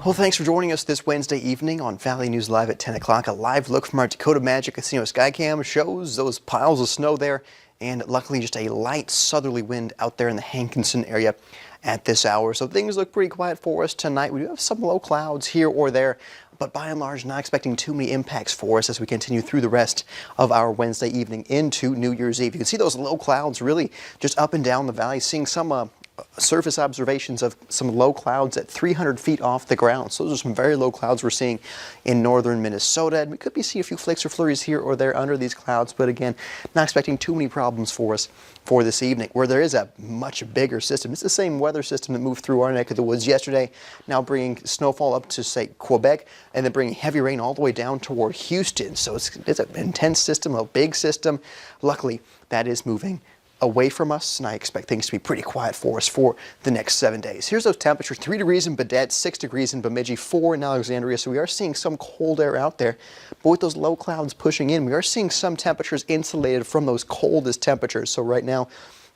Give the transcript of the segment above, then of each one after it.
Well, thanks for joining us this Wednesday evening on Valley News Live at 10 o'clock. A live look from our Dakota Magic Casino Skycam shows those piles of snow there, and luckily just a light southerly wind out there in the Hankinson area at this hour. So things look pretty quiet for us tonight. We do have some low clouds here or there, but by and large not expecting too many impacts for us as we continue through the rest of our Wednesday evening into New Year's Eve. You can see those low clouds really just up and down the valley, seeing some surface observations of some low clouds at 300 feet off the ground. So those are some very low clouds we're seeing in northern Minnesota. And we could be seeing a few flakes or flurries here or there under these clouds, but again, not expecting too many problems for us for this evening, where there is a much bigger system. It's the same weather system that moved through our neck of the woods yesterday, now bringing snowfall up to, say, Quebec, and then bringing heavy rain all the way down toward Houston. So it's an intense system, a big system. Luckily, that is moving away from us, and I expect things to be pretty quiet for us for the next 7 days. Here's those temperatures: 3 degrees in Baudette, 6 degrees in Bemidji, 4 in Alexandria. So we are seeing some cold air out there, but with those low clouds pushing in, we are seeing some temperatures insulated from those coldest temperatures. So right now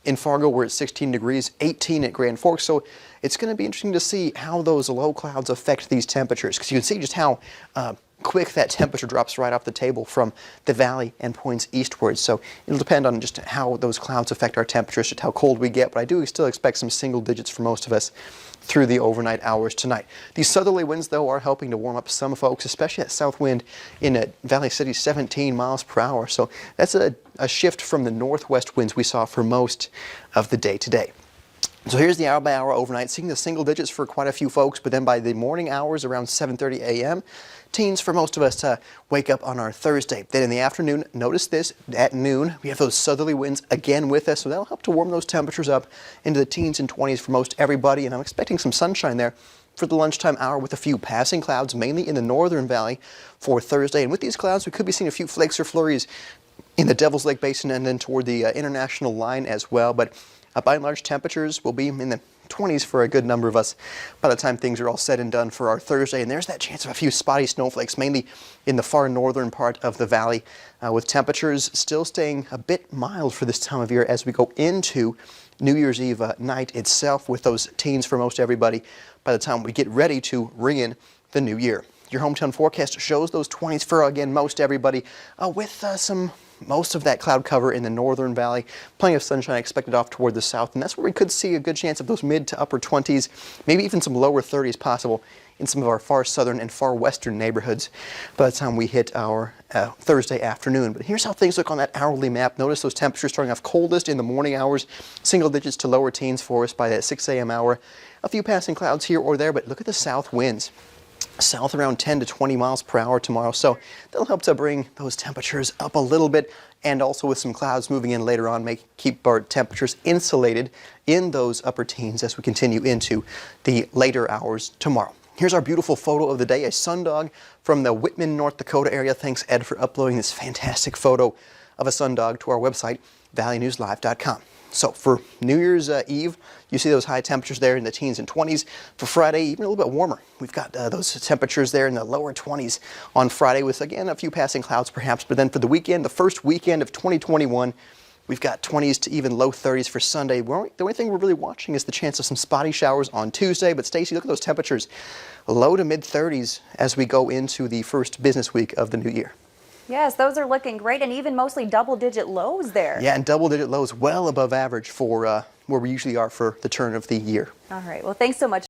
in Fargo, we're at 16 degrees, 18 at Grand Forks. So it's going to be interesting to see how those low clouds affect these temperatures, because you can see just how quick that temperature drops right off the table from the valley and points eastward. So it'll depend on just how those clouds affect our temperatures, just how cold we get, but I do still expect some single digits for most of us through the overnight hours tonight. These southerly winds, though, are helping to warm up some folks, especially that south wind in Valley City, 17 miles per hour. So that's a shift from the northwest winds we saw for most of the day today. So here's the hour-by-hour overnight, seeing the single digits for quite a few folks, but then by the morning hours around 7:30 a.m., teens for most of us to wake up on our Thursday. Then in the afternoon, notice this, at noon, we have those southerly winds again with us, so that'll help to warm those temperatures up into the teens and 20s for most everybody, and I'm expecting some sunshine there for the lunchtime hour with a few passing clouds, mainly in the northern valley for Thursday. And with these clouds, we could be seeing a few flakes or flurries in the Devil's Lake Basin and then toward the international line as well, but by and large, temperatures will be in the 20s for a good number of us by the time things are all said and done for our Thursday. And there's that chance of a few spotty snowflakes, mainly in the far northern part of the valley, with temperatures still staying a bit mild for this time of year as we go into New Year's Eve night itself, with those teens for most everybody by the time we get ready to ring in the new year. Your hometown forecast shows those 20s for, again, most everybody, with most of that cloud cover in the northern valley. Plenty of sunshine expected off toward the south, and that's where we could see a good chance of those mid to upper 20s, maybe even some lower 30s possible in some of our far southern and far western neighborhoods by the time we hit our Thursday afternoon. But here's how things look on that hourly map. Notice those temperatures starting off coldest in the morning hours, single digits to lower teens for us by that 6 a.m. hour. A few passing clouds here or there, but look at the south winds. South around 10 to 20 miles per hour tomorrow, so that'll help to bring those temperatures up a little bit, and also with some clouds moving in later on, keep our temperatures insulated in those upper teens as we continue into the later hours tomorrow. Here's our beautiful photo of the day, a sundog from the Whitman, North Dakota area. Thanks, Ed, for uploading this fantastic photo of a sundog to our website, valleynewslive.com. So for New Year's Eve, you see those high temperatures there in the teens and 20s. For Friday, even a little bit warmer. We've got those temperatures there in the lower 20s on Friday, with, again, a few passing clouds perhaps. But then for the weekend, the first weekend of 2021, we've got 20s to even low 30s for Sunday. The only thing we're really watching is the chance of some spotty showers on Tuesday. But Stacy, look at those temperatures, low to mid 30s as we go into the first business week of the new year. Yes, those are looking great, and even mostly double-digit lows there. Yeah, and double-digit lows well above average for where we usually are for the turn of the year. All right, well, thanks so much.